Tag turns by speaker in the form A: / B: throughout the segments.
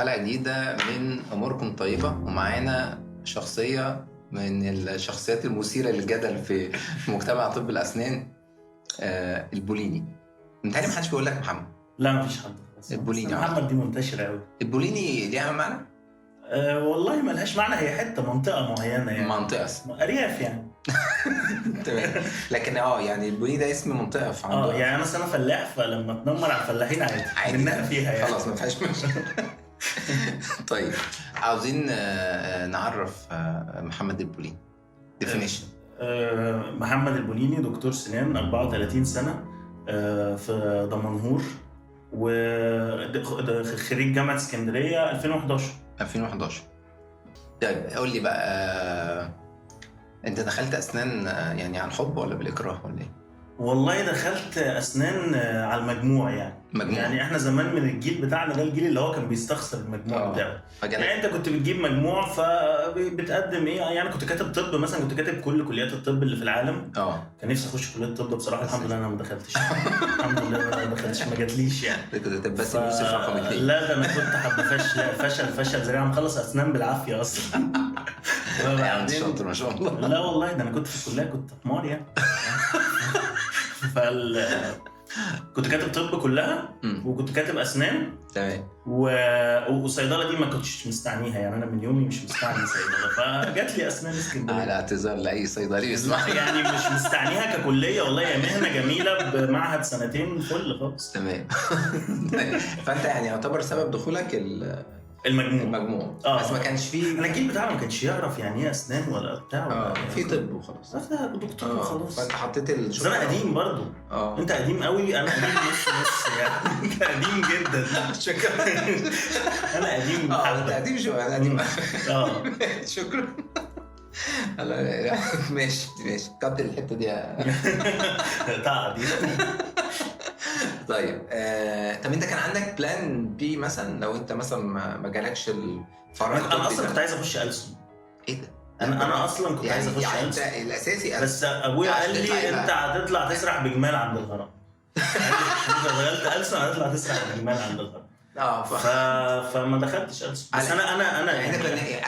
A: حلقة جديدة من أموركم طيبة، ومعانا شخصية من الشخصيات المثيرة للجدل في مجتمع طب الأسنان، البوليني. متهيألي محدش بيقول لك محمد.
B: لا مفيش حد.
A: البوليني
B: محمد دي منتشرة قوي.
A: البوليني ليها معنى؟
B: والله ملهاش معنى، هي حتة منطقة معينة يعني.
A: منطقة
B: أرياف يعني.
A: تمام. لكن يعني البوليني ده اسم منطقة في عندنا.
B: يعني أنا فلاح، فلما تنمر على الفلاحين عادي منها فيها يعني.
A: خلاص ما فيهاش مشكلة. طيب عاوزين نعرف محمد البوليني. definition.
B: محمد البوليني دكتور سنان 34 سنة في دمنهور، وخريج جامعة اسكندرية 2011.
A: طيب قول لي بقى، انت دخلت اسنان يعني عن حب ولا بالاكراه ولا ايه؟
B: والله دخلت اسنان على المجموع يعني احنا زمان من الجيل بتاعنا ده الجيل اللي هو كان بيستخسر المجموع بتاعه. يعني انت كنت بتجيب مجموع فبتقدم ايه، يعني كنت كاتب طب مثلا، كنت كاتب كل كليات الطب اللي في العالم. كان نفسي اخش كليه الطب بصراحه، الحمد لله انا ما دخلتش. الحمد لله انا ما دخلتش، ما جاتليش يعني.
A: كنت تبسم يوسف رقم 2.
B: لا ده انا كنت حابه فشل ذريع، مخلص اسنان بالعافيه اصلا.
A: انت شاطر ما شاء الله.
B: لا والله ده انا كنت في الكليه كنت حمار يعني. كنت كاتب طب كلها وكنت كاتب اسنان.
A: تمام.
B: والصيدله دي ما كنتش مستعنيها، يعني انا من يومي مش مستعني صيدله، فجات لي اسنان اسكندريه.
A: على اعتذار لاي صيدلي يسمع.
B: يعني مش مستعنيها ككليه، والله يا مهنه جميله بمعهد سنتين فل خالص.
A: تمام. فانت يعني يعتبر سبب دخولك المجموع. بس ما كانش فيه،
B: انا الجيل بتاعنا ما كانش يعرف يعني ايه اسنان ولا بتاع
A: في طب وخلاص.
B: ده دكتور وخلاص.
A: فانت حطيت
B: بس انا قديم برضو. انت قديم قوي، انا قديم نص يعني. انت قديم جدا.
A: شكرا.
B: انا قديم.
A: انت قديم شو، انا قديم. شكرا. ماشي كتر الحته دي.
B: تعب.
A: طيب طب انت كان عندك بلان بي مثلا لو انت مثلا ما جالكش الفراغ؟
B: انا اصلا كنت عايز اخش ألسن.
A: ايه ده؟
B: انا اصلا كنت عايز اخش
A: يعني
B: ألسن.
A: انت الاساسي
B: بس ابويا قال لي انت هتطلع تسرح بجمال عند الهرم. انت دخلت ألسن هتطلع تسرح بجمال عند الهرم. فما دخلتش ألسن. بس انا
A: يعني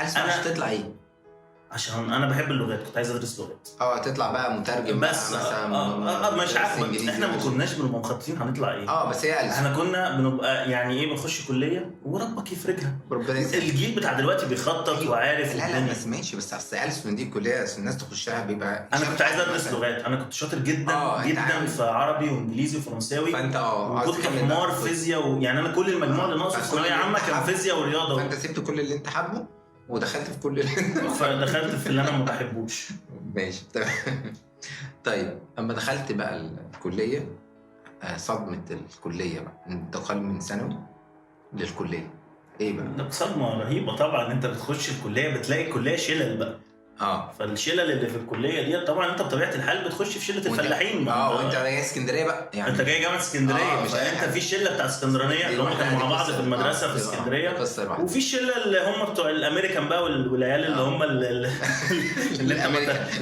A: ألسن مش تطلع ايه؟
B: عشان انا بحب اللغات، كنت عايز ادرس لغات.
A: تطلع بقى مترجم
B: بس
A: مثلا.
B: مش عارف، احنا ما كناش بنبقى مخططين هنطلع ايه.
A: بس هي
B: احنا كنا بنبقى يعني ايه، بنخش كليه وربك يفرجها. الجيل بتاع دلوقتي بيخطط وعارف.
A: لا بس ماشي، بس اصل ألسن دي كليه الناس تخشها بيبقى.
B: انا كنت عايز ادرس لغات، انا كنت شاطر جدا جدا في عربي وانجليزي وفرنساوي.
A: فانت
B: كنت حمار فيزياء يعني انا كل المجموع اللي ناقصه في ثانويه عامه كان فيزياء ورياضه.
A: فانت سبت كل اللي انت حابه ودخلت في كل
B: فدخلت في اللي انا ما بحبوش.
A: ماشي تمام. طيب اما دخلت بقى الكليه، صدمه الكليه بقى، انتقال من ثانوي للكليه، ايه بقى؟
B: ده صدمه رهيبه طبعا. انت بتخش الكليه بتلاقي الكليه شلل بقى. فالشلل اللي في الكليه دي طبعا انت بطبيعه الحال بتخش في شله الفلاحين.
A: وانت جاي اسكندريه بقى يعني.
B: انت جاي جامعه اسكندريه، فانت في الشله بتاع اسكندرانيه اللي هم كانوا مع بعض في المدرسه في اسكندريه، وفي الشله اللي هم بتوع الامريكان بقى والعيال اللي هم اللي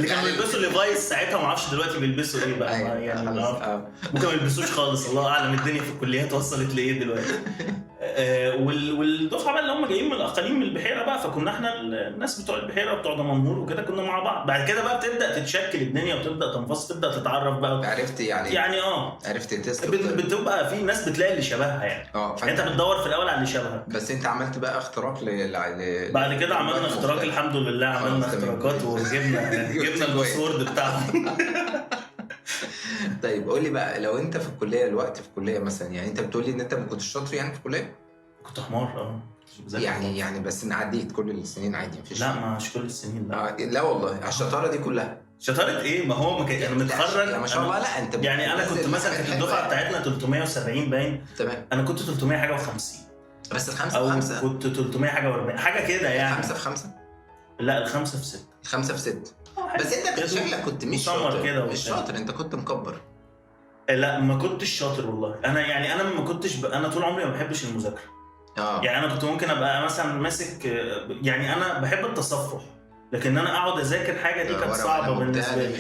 B: كانوا بيلبسوا ليفايس ساعتها، ما اعرفش دلوقتي بيلبسوا ايه بقى. يعني ممكن ما يلبسوش خالص، الله اعلم الدنيا في الكليات وصلت لايه دلوقتي. والدفعه بقى اللي هم جايين من الاقاليم من البحيره بقى، فكنا احنا الناس بتوع البحيره وبتوع دمنهور وكده كنا مع بعض. بعد كده بقى بتبدا تتشكل الدنيا وتبدا تنفصل، تبدا تتعرف بقى.
A: عرفت يعني
B: عرفت
A: تسلك.
B: بتبقى في ناس بتلاقي اللي شبهها يعني. انت بتدور في الاول على اللي شبهك.
A: بس انت عملت بقى اختراق
B: بعد كده عملنا اختراق الحمد لله. عملنا اختراقات وجبنا الباسورد بتاعهم.
A: طيب قول لي بقى، لو انت في الكليه الوقت في الكليه مثلا، يعني انت بتقول لي ان انت ما كنتش شاطر يعني في الكليه؟
B: كنت حمار.
A: يعني بس عديت كل السنين عادي مفيش؟
B: لا مش كل السنين.
A: لا والله الشطاره دي كلها.
B: شطاره ايه؟ ما هو ما كان انا متخرج
A: ما شاء الله. لا انت
B: يعني انا كنت مثلا في الدفعه بتاعتنا 370 باين.
A: تمام.
B: انا كنت 300 حاجه و50.
A: بس الخمسه في خمسه
B: كنت 300 حاجه و40 حاجه كده يعني.
A: 5 في 5.
B: لا الخمسه في 6.
A: 5 في 6. بس انت شكلك كنت مش شاطر
B: كده
A: مش شاطر، انت كنت مكبر.
B: لا ما كنتش شاطر والله. انا ما كنتش انا طول عمري ما بحبش المذاكره. يعني انا كنت ممكن ابقى مثلا ماسك، يعني انا بحب التصفح. لكن انا اقعد اذاكر حاجه دي كانت صعبه بالنسبه لي.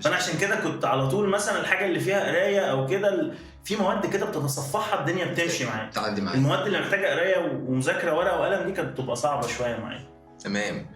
B: فانا عشان كده كنت على طول مثلا الحاجه اللي فيها قرايه او كده، في مواد كده بتصفحها الدنيا بتمشي معايا. المواد اللي محتاجه قرايه ومذاكره ورقه وقلم دي كانت بتبقى صعبه شويه معايا.
A: تمام.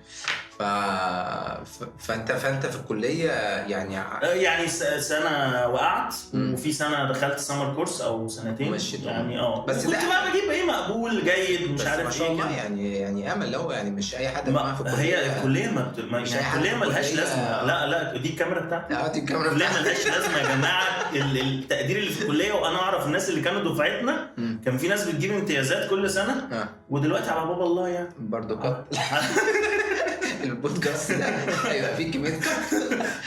A: فانت في الكليه
B: يعني سنه وقعت وفي سنه دخلت سمر كورس او سنتين يعني
A: بس
B: كنت بقى بجيب ايه مقبول جيد مش عارف
A: ما شاء الله يعني امل لو يعني مش اي حد معاه في الكليه.
B: هي الكليه الكليه ملهاش لازمه. لا دي الكاميرا بتاعتي.
A: دي الكاميرا
B: الكليه ملهاش لازمه يا جماعه. التقدير اللي في الكليه، وانا اعرف الناس اللي كانوا دفعتنا كان في ناس بتجيب امتيازات كل سنه ودلوقتي على باب الله يعني
A: برضه البودكاست ده هيبقى فيه كميه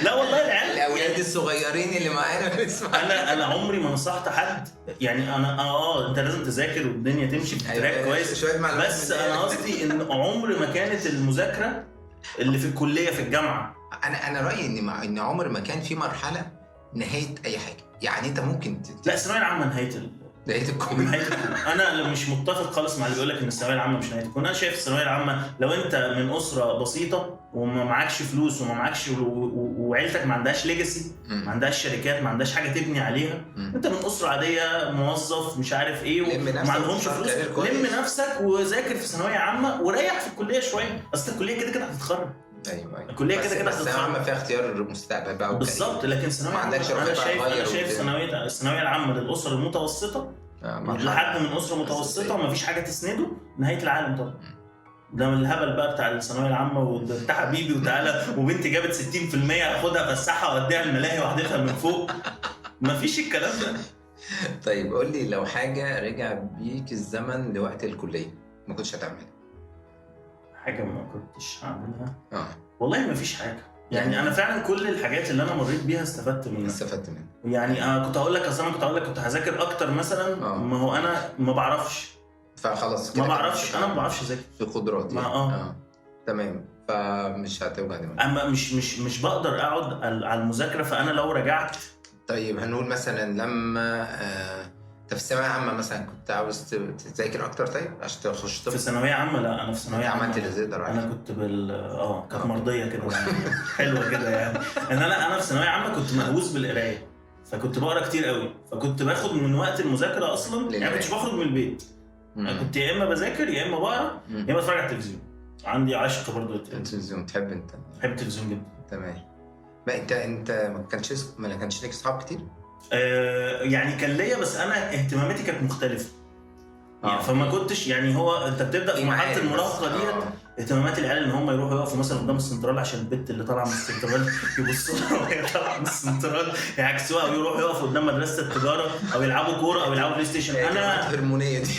B: لا والله العيال
A: الاولاد الصغيرين اللي معانا بيسمعوا.
B: انا عمري ما نصحت حد يعني. انا انت لازم تذاكر والدنيا تمشي بتراك كويس، بس انا قصدي ان عمر ما كانت المذاكره اللي في الكليه في الجامعه.
A: انا رايي ان عمر ما كان في مرحله نهايه اي حاجه. يعني انت ممكن
B: لا الثانويه العامه نهايه
A: الكون.
B: انا مش متفق خالص مع اللي بيقول لك ان الثانويه العامه مش نهايه الكون. انا شايف الثانويه العامه لو انت من اسره بسيطه وما معكش فلوس وما معكش وعيلتك ما عندهاش ليجاسي، ما عندهاش شركات، ما عندهاش حاجه تبني عليها، انت من اسره عاديه موظف مش عارف ايه وما عندهمش فلوس، لم نفسك وذاكر في ثانويه عامه وريح في الكليه شويه. اصل الكليه كده كده هتتخرج.
A: ايوه
B: الكليه كده كده
A: هتتخرج فيها اختيار مستقبل بقى
B: بالظبط. لكن الثانويه انا شايف الثانويه العامه للاسر المتوسطه لحد من اسره متوسطه ومفيش حاجه تسنده نهايه العالم طبعا. ده من الهبل بقى بتاع الثانويه العامه وانت حبيبي وتعالى وبنتي جابت 60% اخدها فسحها واديها الملاهي واحدتها من فوق. مفيش الكلام ده.
A: طيب قول لي لو حاجه رجع بيك الزمن لوقت الكليه ما كنتش هتعملها؟
B: حاجه ما كنتش هعملها والله مفيش حاجه. يعني انا فعلا كل الحاجات اللي انا مريت بيها استفدت منها. يعني انا كنت هقول لك كنت هذاكر اكتر مثلا. ما هو انا ما بعرفش
A: فخلاص
B: ما بعرفش. انا ما بعرفش اذاكر
A: في قدراتي تمام. فمش هتوجع دماغك.
B: اما مش بقدر اقعد على المذاكره. فانا لو رجعت
A: طيب هنقول مثلا لما في الثانويه عامه مثلا كنت عاوز تذاكر اكتر طيب عشان تخش
B: في ثانويه عامه؟ لا انا في ثانويه عامه
A: عملت اللي تقدر عليه.
B: انا كنت كانت مرضيه كده حلوه كده يعني. انا في ثانويه عامه كنت مهووس بالقرايه، فكنت بقرا كتير قوي، فكنت باخد من وقت المذاكره اصلا يعني. كنتش بخرج من البيت. انا كنت يا اما بذاكر يا اما بقرا يا اما بتفرج على التلفزيون. عندي عشق برضه
A: التلفزيون. بحب
B: التلفزيون جدا.
A: تمام. ما انت ما كانش ليك اصحاب كتير؟
B: يعني كان ليا بس انا اهتماماتي كانت مختلفه يعني. فما كنتش يعني هو انت بتبدا في مرحله المراهقه ديت اهتمامات العيال ان هم يروحوا يقفوا مثلا قدام السنترال عشان البنت اللي طالعه من السنترال يبصوا لها وهي طالعه من السنترال يعكسوها، او يروحوا يقفوا قدام مدرسه التجاره او يلعبوا كوره او يلعبوا بلاي ستيشن. انا
A: هرمونيه دي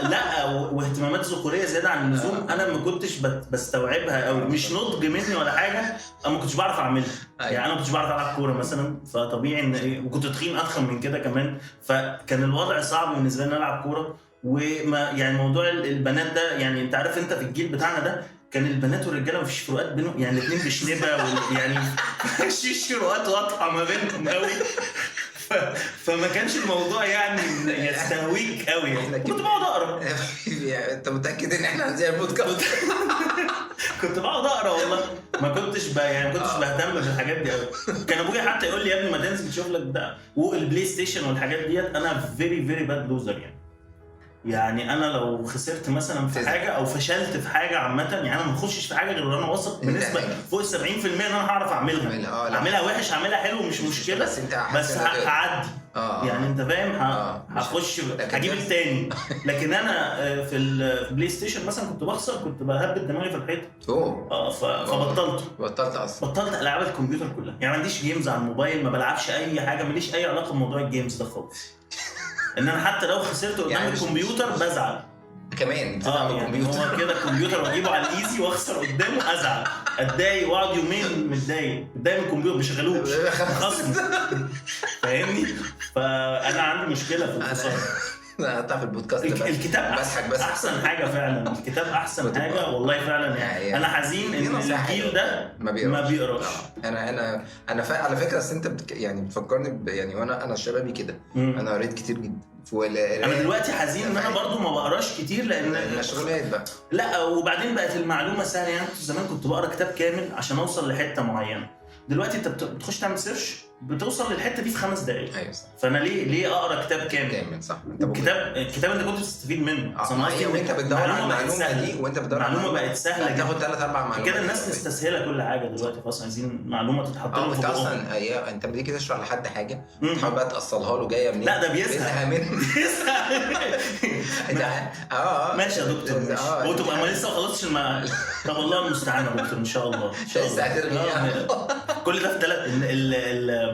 B: لا واهتمامات ذكوريه زياده عن اللزوم. انا ما كنتش بستوعبها قوي. مش نضج مني ولا حاجه، انا ما كنتش بعرف اعملها. يعني انا ما كنتش بعرف العب كوره مثلا، فطبيعي ان وكنت تخين اضخم من كده كمان، فكان الوضع صعب بالنسبه لي العب كوره. وما يعني موضوع البنات ده يعني انت عارف انت في الجيل بتاعنا ده كان البنات والرجاله مفيش فروقات بينهم يعني. الاثنين بشنبه يعني مفيش فروقات واضحه ما بينهم قوي. فما كانش الموضوع يعني يستهويك قوي يعني. كنت بقعد اقرا.
A: انت متاكد ان احنا عندنا البودكاست؟
B: كنت بقعد اقرا والله. ما كنتش بهتم بالحاجات دي قوي. كان ابويا حتى يقول لي يا ابني ما تنزل تشوف لك ده والبلاي ستيشن والحاجات ديت. انا فيري باد لوزر يعني انا لو خسرت مثلا في حاجه او فشلت في حاجه عامه يعني انا ما بخشش في حاجه غير وانا واثق بنسبه فوق 70% ان انا هعرف اعملها وحش هعملها حلو مش مشكله بس هعدي يعني انت فاهم. هخش هجيب التاني. لكن انا في البلاي ستيشن مثلا كنت بخسر، كنت بهبد دماغي في الحيطه. فبطلت اصلا. بطلت العاب الكمبيوتر كلها يعني. ما عنديش جيمز على الموبايل، ما بلعبش اي حاجه، ماليش اي علاقه بموضوع الجيمز ده خالص. ان انا حتى لو خسرت قدام يعني الكمبيوتر بزعل
A: كمان.
B: يعني هو كده الكمبيوتر واجيبه على الايزي واخسر قدامه ازعل اتضايق واقعد يومين متضايق من الكمبيوتر مش شغلوش خصم. فاهمني؟ فانا عندي مشكله في الخساره.
A: هتعرف البودكاست
B: الكتاب احسن حاجه فعلا. الكتاب احسن حاجه والله فعلا يعني. انا حزين ان الجيل ده ما بيقراش.
A: انا على فكره اصل انت يعني بتفكرني يعني وانا شبابي كده انا قريت كتير جدا.
B: انا دلوقتي حزين ان انا برضو ما بقراش كتير لان
A: المشغولات بقى.
B: لا وبعدين بقت المعلومه سهله. يعني زمان كنت بقرا كتاب كامل عشان اوصل لحته معينه، دلوقتي انت بتخش تعمل سيرش بتوصل للحته دي في 5 دقائق.
A: ايوه صح.
B: فانا ليه اقرا كتاب كامل؟
A: صح.
B: انت الكتاب انت كنت تستفيد منه
A: اصلا. وانت بتدور على المعلومه دي وانت بتدور على
B: المعلومه بقت سهله،
A: تاخد 3 4 معلومات
B: كده. الناس مستسهله كل حاجه دلوقتي، خلاص عايزين معلومه تتحط له في
A: بقهم. اصلا انت بتيجي كده تشرح لحد حاجه تحاول بقى توصلها له جايه منين.
B: لا ده بيزهق
A: منه.
B: ماشي يا دكتور ماشي. وتبقى ما لسه ما خلصتش طب والله المستعان يا دكتور ان شاء الله كل ده في 3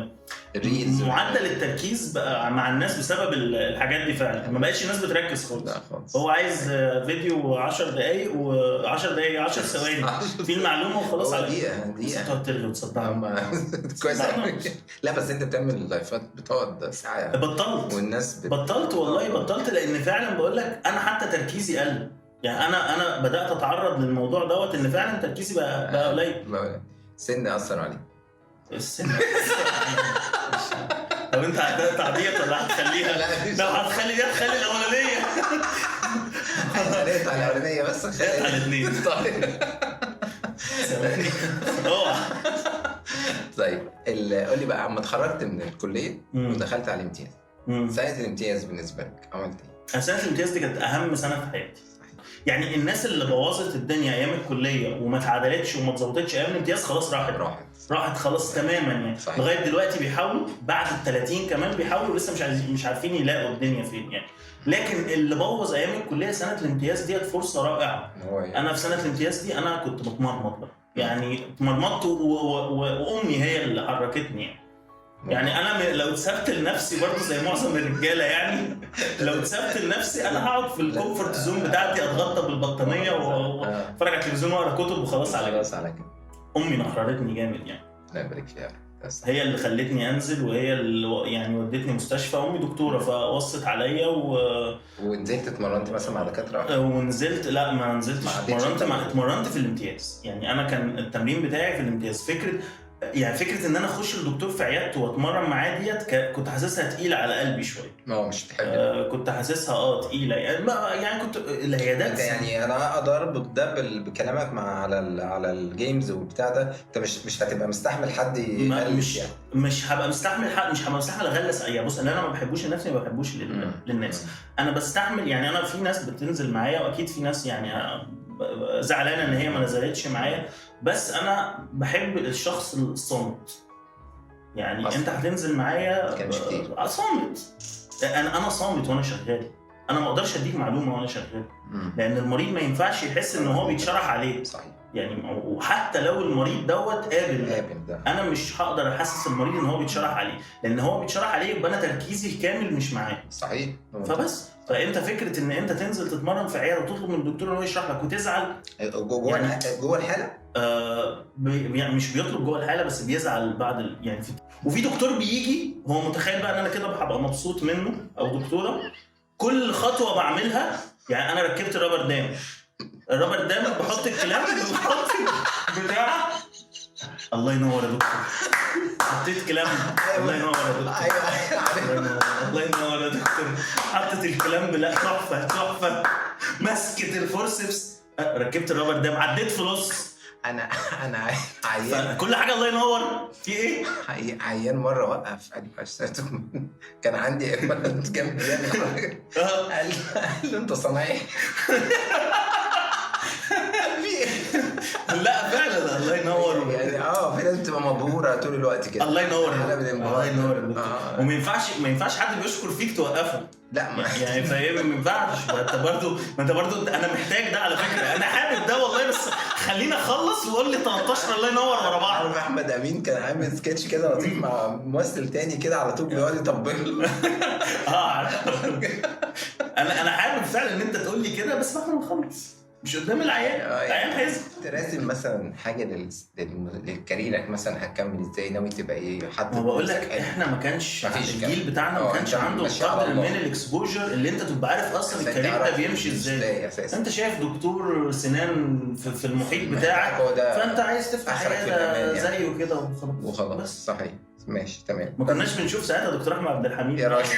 B: معدل التركيز بقى مع الناس بسبب الحاجات دي فعلا. ما بقتش الناس بتركز خالص. هو عايز فيديو 10 دقايق و10 دقايق 10 ثواني في المعلومه وخلاص. على
A: دقيقه
B: تقعد ترغي وتصدع.
A: كويس. لا بس انت بتعمل لايفات بتقعد ساعه.
B: بطلت
A: والناس
B: بطلت والله بطلت لان فعلا بقول لك انا حتى تركيزي قل. يعني انا بدات اتعرض للموضوع دوت ان فعلا تركيزي بقى قليل.
A: سن اثر عليك.
B: السن طب انت هتعديت ولا هتخليها؟ لو هتخلي دي هتخلي الاولانيه.
A: قلت على الاولانيه بس
B: قلت على الاثنين.
A: طيب قول لي بقى، اما اتخرجت من الكليه ودخلت على الامتياز، سنه الامتياز بالنسبه لك عملت ايه؟
B: سنه الامتياز دي كانت اهم سنه في حياتي. يعني الناس اللي بوظت الدنيا ايام الكليه وما اتعدلتش وما اتظبطتش ايام الامتياز خلاص راحت خلاص تماما يعني. صحيح. لغايه دلوقتي بيحاولوا بعد ال30 كمان بيحاولوا لسه مش عارفين يلاقوا الدنيا فين يعني. لكن اللي بوظ ايام الكليه سنه الامتياز ديت فرصه رائعه. انا في سنه الامتياز دي انا كنت بتمرمط بقى يعني اتمرمطت وامي هي اللي حركتني يعني انا لو اتسبت لنفسي برضه زي معظم الرجاله يعني لو اتسبت لنفسي انا هقعد في الكومفورت زون بتاعتي اتغطى بالبطانيه واتفرج على التلفزيون واقرا كتب وخلاص على كده. امي نحررتني جامد يعني.
A: لا يبارك فيها.
B: هي اللي خلتني انزل وهي اللي يعني ودتني مستشفى. امي دكتوره فوصت عليا
A: ونزلت اتمرنت مثلا مع دكاتره.
B: ونزلت لا ما نزلتش اتمرنت في الامتياز. يعني انا كان التمرين بتاعي في الامتياز فكره ان انا اخش للدكتور في عيادته واتمرن معاه ديت كنت حاسسها تقيله على قلبي شويه.
A: مش تحب
B: كنت حاسسها تقيله يعني كنت العيادات
A: يعني انا اقدر ده بكلامك على الجيمز والبتاع ده. انت مش هتبقى مستحمل حد
B: مش هبقى مستحمل حد. مش هبقى مستحمل اغلس يعني. بص انا ما بحبوش لنفسي ما بحبوش للناس. انا بستحمل يعني. انا في ناس بتنزل معايا واكيد في ناس يعني زعلانه ان هي ما نزلتش معايا، بس انا بحب الشخص الصامت يعني أصلاً. انت هتنزل معايا صامت. انا صامت وانا شغال. انا ما اقدرش اديك معلومه وانا شغال لان المريض ما ينفعش يحس ان هو بيتشرح عليه.
A: صحيح.
B: يعني وحتى لو المريض دوت قابل ده. انا مش هقدر احسس المريض ان هو بيتشرح عليه لان هو بيتشرح عليه يبقى انا تركيزي الكامل مش معاه.
A: صحيح.
B: فانت فكره ان انت تنزل تتمرن في عياده وتطلب من الدكتور ان هو يشرح لك وتزعل
A: جوه الحاله.
B: يعني مش بيطلب جوه الحاله بس بيزعل بعد يعني وفي دكتور بيجي هو متخيل بقى ان انا كده هبقى مبسوط منه او دكتوره. كل خطوه بعملها يعني انا ركبت الرابر دام بحط الكلام بحط بتاع الله ينور يا دكتور. حطيت كلام الله ينور يا دكتور. الله ينور يا دكتور. حطت الكلام لا تحفه. مسكت الفورسبس ركبت الرابر دام عديت في نص.
A: انا عيان
B: كل حاجه الله ينور. في ايه
A: عيان مره وقف كان عندي ايمانات جنب قال له انت صنايعي.
B: لا فعلا الله ينور
A: يعني في ناس بتبقى مبهوره طول الوقت كده.
B: الله ينور وما ينفعش حد بيشكر فيك توقفه.
A: لا
B: يعني فاهم ما ينفعش. انت برضو انا محتاج ده على فكره. انا حابب ده والله بس خلينا اخلص وقول لي 13 الله ينور ورا بعض.
A: عارف احمد امين كان عامل سكتش كده لطيف مع ممثل تاني كده على طول بيقعد يطبل.
B: انا حابب فعلا ان انت تقول لي كده بس بعد ما نخلص. مش قدام العيال. العيال هيزعل.
A: تراسم مثلا حاجه للكاريرك مثلا، هتكمل ازاي؟ ناوي تبقى ايه؟ حد
B: ما بقول لك احنا ما كانش الجيل بتاعنا ما كانش عنده القدر من الاكسبوجر اللي انت تبقى عارف اصلا الكارير ده بيمشي ازاي. انت شايف دكتور سنان في المحيط بتاعك، فانت عايز تفتح عياده زيه كده
A: وخلاص. صحيح، ماشي تمام.
B: ما كناش بنشوف ساعتها دكتور احمد عبد الحميد
A: يا راجل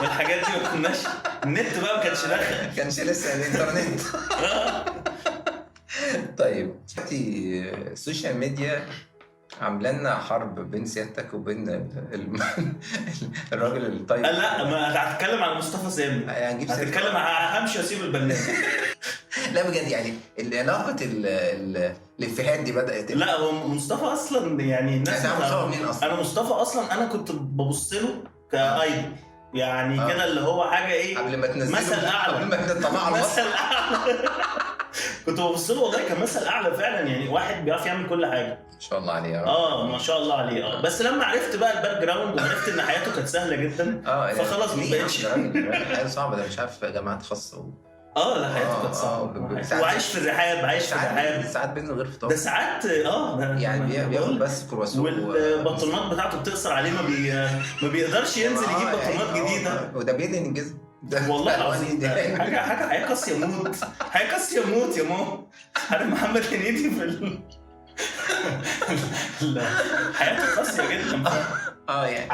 B: والحاجات دي، ما كناش النت بقى ما كانش داخل،
A: كانش لسه الانترنت. طيب دلوقتي السوشيال ميديا عامله لنا حرب بين سيادتك وبين الراجل الطيب.
B: لا، ما هتتكلم على مصطفى سامي، هتتكلم همشي واسيب البرنامج.
A: لا بجد يعني علاقه الافيهات دي بدات.
B: لا هو مصطفى اصلا يعني الناس
A: انا
B: مصطفى اصلا انا كنت ببص له كايدول يعني كده، اللي هو حاجه ايه
A: قبل ما تنزله،
B: مثل اعلى،
A: قبل ما تطلعه
B: مثل اعلى. كنت ببص له والله كمثل اعلى فعلا، يعني واحد بيعرف يعمل كل حاجه
A: ما شاء الله عليه.
B: ما شاء الله عليه. بس لما عرفت بقى الباك جراوند وعرفت ان حياته كانت سهله جدا، فخلاص ما بقتش
A: حاجه صعبه. ده مش عارف جامعات خاصه
B: لا حياته كانت صعبه، وعايش في الرحاب،
A: ساعات بينزل غير فطار،
B: ده ساعات
A: يعني بياخد بس كرواسون،
B: والبطونات بتاعته بتقصر عليه، ما بيقدرش ينزل يجيب بطونات جديده،
A: وده بيدهن الجسم
B: والله العظيم. حاجه قاسيه موت، حاجه قاسيه موت يا ماما. عارف محمد هنيدي في حياته قاسيه جدا.
A: يعني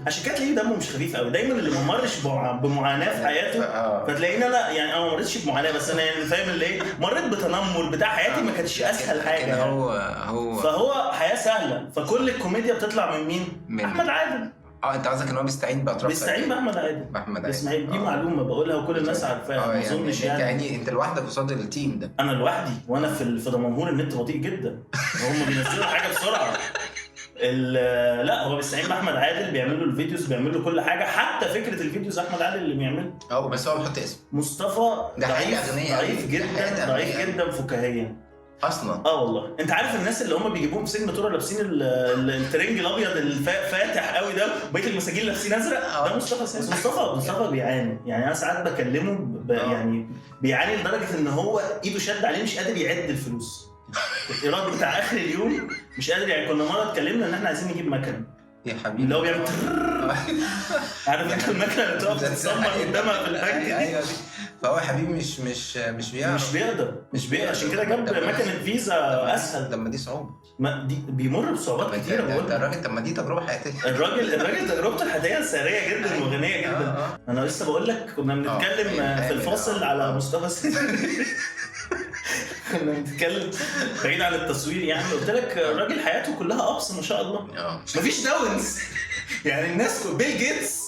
B: عشان كده تلاقيه دمه مش خفيف قوي دايما، اللي ما مرش بمعاناه في حياته. فتلاقيني انا يعني انا ما مريتش بمعاناه، بس انا يعني فاهم اللي ايه، مريت بتنمر بتاع حياتي ما كانتش اسهل حاجه يعني. فهو حياه سهله، فكل الكوميديا بتطلع من مين؟ احمد عادل.
A: انت قصدك ان هو بيستعين باطراف،
B: بيستعين باحمد عادل. اسماعيل دي معلومه بقولها وكل الناس عارفاها، ما اظنش
A: يعني انت لوحدك قصاد التيم ده.
B: انا لوحدي، وانا في دمنهور النت بطيء جدا، هم بينزلوا حاجه بسرعه. لا هو بيستعين باحمد عادل، بيعمل له الفيديوز، بيعمل له كل حاجه، حتى فكره الفيديوز احمد عادل اللي بيعملها.
A: بس هو بيحط اسمه
B: مصطفى. ضعيف جدا فكاهيا اصلا. والله انت عارف الناس اللي هم بيجيبوهم في سيجنتور لابسين الترنج الابيض الفاتح قوي ده، وبقيه المساجين لابسين ازرق، ده مصطفى بيعاني. يعني انا ساعات بكلمه يعني بيعاني لدرجه ان هو ايده شد عليه، مش قادر يعد الفلوس. الايراد بتاع اخر اليوم مش قادر. يعني كنا مره اتكلمنا ان احنا عايزين نجيب مكنه
A: يا حبيبي
B: اللي هو بيعمل عارف انت المكنه اللي بتقف تتصمم قدامها في البنك دي.
A: فهو حبيبي مش بيقدر
B: عشان كده جاب مكنه فيزا اسهل.
A: لما دي صعوبه،
B: دي بيمر بصعوبات كتيره. بقول
A: الراجل طب ما دي تجربه حياتيه.
B: الراجل تجربته الحياتيه سريعه جدا وغنيه جدا. انا لسه بقول لك كنا بنتكلم في الفاصل على مصطفى كنا بنتكلم بعيد عن التصوير يعني. قلت لك الراجل حياته كلها ابس ما شاء الله، مفيش داونز. يعني الناس بيل جيتس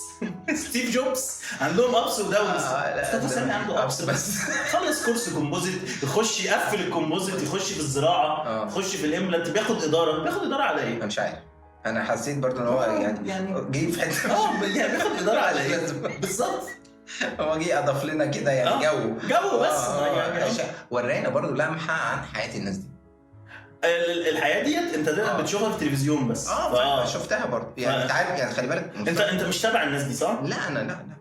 B: ستيف جوبز عندهم ابس وداونز. مصطفى سامي عنده ابس بس. خلص كورس كومبوزيت، يخش يقفل الكومبوزيت، يخش في الزراعه، يخش في الاملانت، بياخد اداره على ايه؟
A: انا مش عارف. انا حسيت برضه ان هو يعني جه في حته
B: يعني بياخد اداره على ايه بالظبط.
A: هو جه اضاف لنا كده يعني جو بس يعني ورانا برضه لمحه عن حياه الناس دي.
B: الحياه ديت انت دايما بتشوفها في التلفزيون بس.
A: شفتها برضه يعني. انت عارف يعني، خلي بالك
B: انت مش تابع الناس دي صح؟
A: لا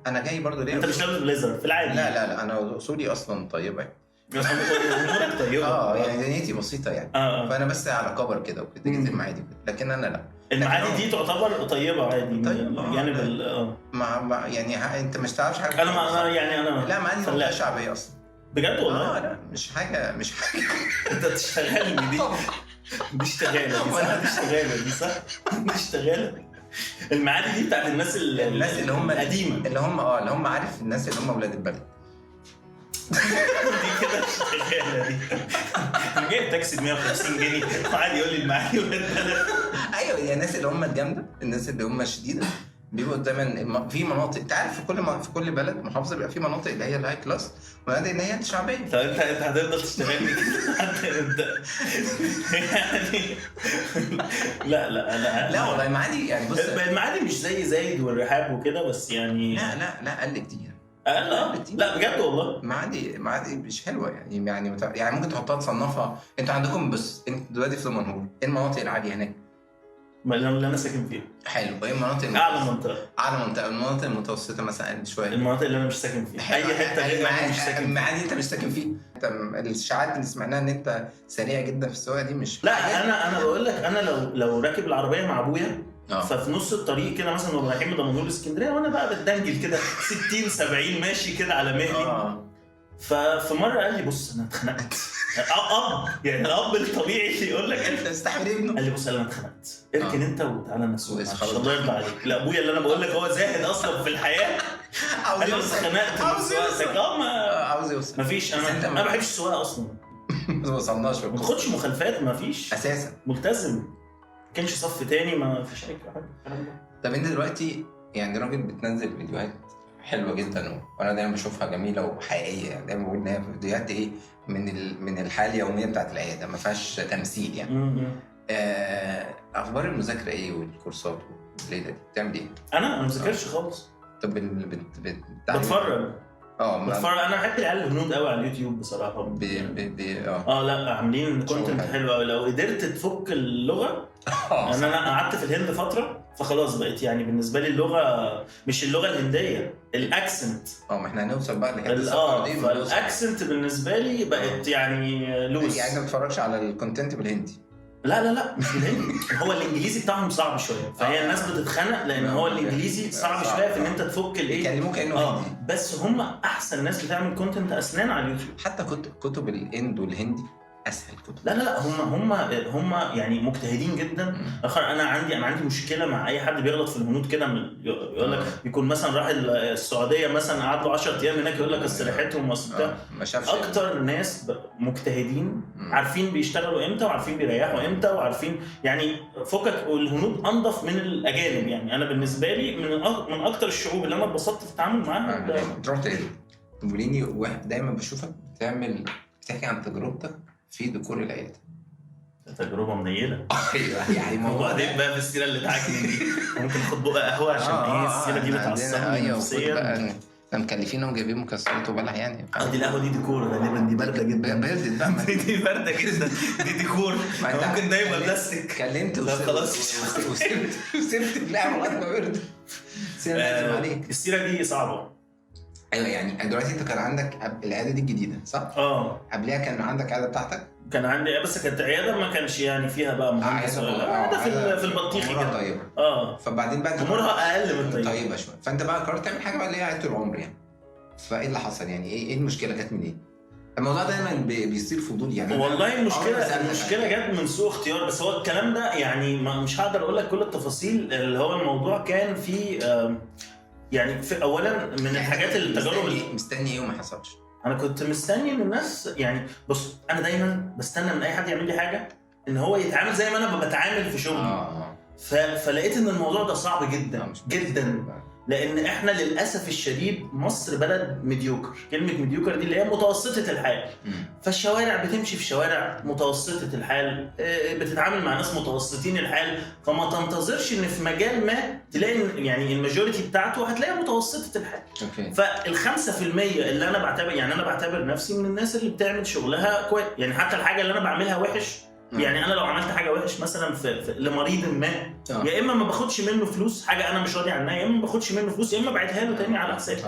A: انا جاي برضه ليه.
B: انت مش لابس بليزر في العادي؟
A: لا انا اصولي اصلا طيبه
B: امورك طيبه.
A: يعني دنيتي بسيطه يعني.
B: فانا
A: بس على كبر كده وكده جيت المعادي كده، لكن انا لا.
B: المعادي دي تعتبر طيبه عادي يعني
A: مع يعني انت مش تعرفش حاجه.
B: انا يعني
A: لا معادي منطقه شعبيه اصلا
B: بجد والله.
A: لا مش حاجه
B: انت تشتغلني دي صح. دي اشتغاله. المعادي دي بتاعت الناس
A: اللي هم
B: القديمه،
A: اللي هم عارف الناس اللي هم اولاد البلد.
B: دي كده اشتغاله دي. انا جايب تاكسي ب 150 جنيه وقعد يقول لي المعادي ولاد البلد.
A: ايوه يا الناس اللي هم الجامده، الناس اللي هم الشديده بيبقوا دايما في مناطق. انت عارف في كل بلد محافظه بيبقى في مناطق اللي هي الهاي كلاس ومناطق اللي هي الشعبيه.
B: طب انت هتفضل تشتغلني كده يعني؟
A: لا والله المعادي يعني بص،
B: المعادي مش زي زايد والرحاب وكده بس يعني.
A: لا قل كتير.
B: لا بجد والله.
A: معادي مش حلوه يعني ممكن تحطها تصنفها. انتوا عندكم بس انت دلوقتي في دمنهور، ايه المناطق العاليه هناك؟
B: اللي انا ساكن فيها.
A: حلو. ايه المناطق اعلى منطقه المناطق المتوسطه مثلا شويه؟
B: المناطق اللي انا مش ساكن فيها. اي حته غير انا مش ساكن
A: فيها. انت مش ساكن فيه. الاشاعات اللي سمعناها ان انت سريع جدا في السواقه دي مش
B: لا. انا بقول لك انا لو راكب العربيه مع ابويا ففي نص الطريق كده مثلا واحنا رايحين من دمنهور لاسكندريه وانا بقى بتدنجل كده 60 70 ماشي كده على مهلي. ففي مره قال لي بص انا اتخنقت. يعني الاب الطبيعي اللي يقول لك
A: انت تستحمل ابنه.
B: قال لي بص انا اتخنقت اركن انت وتعالى نسوق الله يرضى عليك. لا ابويا اللي انا بقول لك هو زاهد اصلا في الحياه قال لي اتخنقت من سواقتك.
A: عاوز يوصل.
B: مفيش. انا ما بحبش السواقه اصلا.
A: ما وصلناش.
B: ما تاخدش مخالفات. ما فيش
A: اساسا.
B: ملتزم. كانش صف تاني. ما فيش اي حاجه.
A: طب انت دلوقتي يعني راجل بتنزل فيديوهات حلوه جدا وانا دايما بشوفها جميله وحقيقيه. يعني دايما بقول ان هي فيديوهات ايه من الحياه اليوميه بتاعت العياده ما فيهاش تمثيل يعني. اخبار المذاكره ايه والكورسات والليله دي بتعمل ايه؟
B: انا ما بذاكرش خالص.
A: طب
B: بتفرج. انا بحب العيال الهنود قوي على اليوتيوب بصراحه. لا عاملين كونتنت حلو قوي. لو قدرت تفك اللغه انا قعدت في الهند فتره فخلاص بقيت يعني بالنسبه لي اللغه مش اللغه الهنديه الاكسنت.
A: ما احنا هنوصل بقى لحته السفر دي.
B: فالاكسنت بالنسبه لي بقت يعني لوز.
A: يعني ما بتتفرجش على الكونتنت بالهندي؟
B: لا مش بالهندي. هو الانجليزي بتاعهم صعب شويه فهي الناس بتتخنق لان هو الانجليزي صعب شويه في ان انت تفك الايه
A: يكلموك كانه هندي.
B: بس هم احسن ناس بتعمل كونتنت اسنان على اليوتيوب.
A: حتى كتب الهند والهندي اسهل كتب.
B: لا هم يعني مجتهدين جدا. انا عندي مشكله مع اي حد بيغلط في الهنود كده. يقول لك يكون مثلا راح السعوديه مثلا قعد له 10 ايام هناك يقول لك استريحتهم وبتاع. اكتر ناس مجتهدين عارفين بيشتغلوا امتى وعارفين بيريحوا امتى وعارفين يعني فكك. الهنود انضف من الاجانب. يعني انا بالنسبه لي من اكتر الشعوب اللي انا اتبسطت في التعامل معاها.
A: رحت ايه؟ تقوليني دايما بشوفك بتحكي عن تجربتك في ديكور العيادة.
B: تجربة منيلة.
A: ايوه يعني موضوع
B: ده بقى في السيرة اللي تعجبني دي. ممكن ناخد بقى قهوة عشان السيرة دي بتعصبني نفسيا.
A: مكلفينهم جايبين مكسرات وبلح يعني.
B: دي القهوة دي ديكور غالبا. دي باردة جدا.
A: بردت بقى.
B: دي باردة جدا. دي ديكور. ممكن ده يبقى بلاستيك.
A: كلمت
B: خلاص
A: وسبت اللعبة لغاية ما بردت.
B: السيرة دي صعبة.
A: ايوه يعني دلوقتي انت كان عندك العياده دي الجديده صح؟ قبلها كان عندك عياده بتاعتك؟
B: كان عندي بس كانت عياده ما كانش يعني فيها بقى مهندس عياده في البطيخي كده.
A: طيبه. فبعدين بقى
B: امورها اقل من
A: طيبه شويه. فانت بقى قررت تعمل حاجه بقى اللي هي عياده العمر يعني. فايه اللي حصل يعني؟ ايه المشكله جت منين؟ الموضوع دايما بيصير فضول يعني.
B: والله المشكله جت من سوء اختيار. بس هو الكلام ده يعني مش هقدر اقول لك كل التفاصيل. اللي هو الموضوع كان فيه يعني في اولا من الحاجات التجارب
A: مستني ايه وما حصلش.
B: انا كنت مستني من الناس يعني. بص انا دايما بستنى من اي حد يعمل لي حاجه ان هو يتعامل زي ما انا بتعامل في شغلي. فلقيت ان الموضوع ده صعب جدا جدا. لان احنا للاسف الشديد مصر بلد ميديوكر. كلمه ميديوكر دي اللي هي متوسطه الحال. فالشوارع بتمشي في شوارع متوسطه الحال. بتتعامل مع ناس متوسطين الحال. فما تنتظرش ان في مجال ما تلاقي يعني الماجوريتي بتاعته هتلاقيها متوسطه الحال. فال5% اللي انا بعتبر نفسي من الناس اللي بتعمل شغلها كويس. يعني حتى الحاجه اللي انا بعملها وحش يعني انا لو عملت حاجه وحش مثلا في لمريض ما يا اما ما باخدش منه فلوس حاجه اانا مش راضي عنها يا اما ما باخدش منه فلوس يا اما بعتها له تاني على حسابي.